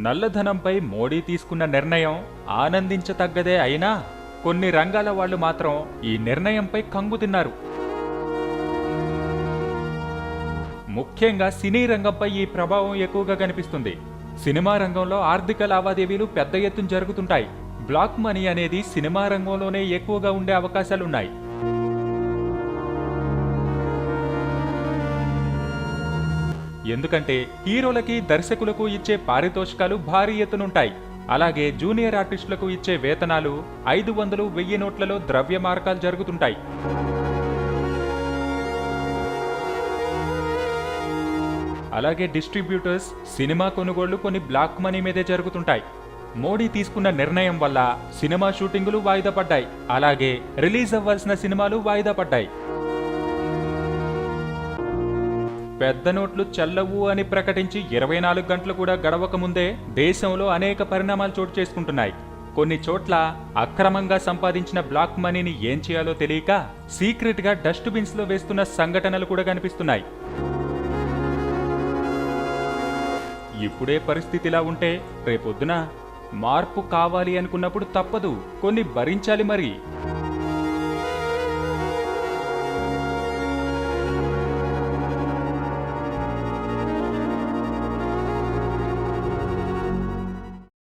నల్లధనంపై మోడీ తీసుకున్న నిర్ణయం ఆనందించతగ్గదే అయినా కొన్ని రంగాల వాళ్ళు మాత్రం ఈ నిర్ణయంపై కంగుతిన్నారు. ముఖ్యంగా సినీ రంగంపై ఈ ప్రభావం ఎక్కువగా కనిపిస్తుంది. సినిమా రంగంలో ఆర్థిక లావాదేవీలు పెద్ద ఎత్తున జరుగుతుంటాయి. బ్లాక్ మనీ అనేది సినిమా రంగంలోనే ఎక్కువగా ఉండే అవకాశాలున్నాయి. ఎందుకంటే హీరోలకి దర్శకులకు ఇచ్చే పారితోషికాలు భారీ ఎత్తునుంటాయి. అలాగే జూనియర్ ఆర్టిస్టులకు ఇచ్చే వేతనాలు 500, 1000 నోట్లలో ద్రవ్య మార్కాలు జరుగుతుంటాయి. అలాగే డిస్ట్రిబ్యూటర్స్ సినిమా కొనుగోళ్లు కొన్ని బ్లాక్ మనీ మీదే జరుగుతుంటాయి. మోడీ తీసుకున్న నిర్ణయం వల్ల సినిమా షూటింగులు వాయిదా పడ్డాయి. అలాగే రిలీజ్ అవ్వాల్సిన సినిమాలు వాయిదా పడ్డాయి. పెద్ద నోట్లు చెల్లవు అని ప్రకటించి 24 గంటలు కూడా గడవక ముందే దేశంలో అనేక పరిణామాలు చోటు చేసుకుంటున్నాయి. కొన్ని చోట్ల అక్రమంగా సంపాదించిన బ్లాక్ మనీని ఏం చేయాలో తెలియక సీక్రెట్ గా డస్ట్బిన్స్ లో వేస్తున్న సంఘటనలు కూడా కనిపిస్తున్నాయి. ఇప్పుడే పరిస్థితిలా ఉంటే రేపొద్దున మార్పు కావాలి అనుకున్నప్పుడు తప్పదు, కొన్ని భరించాలి మరి.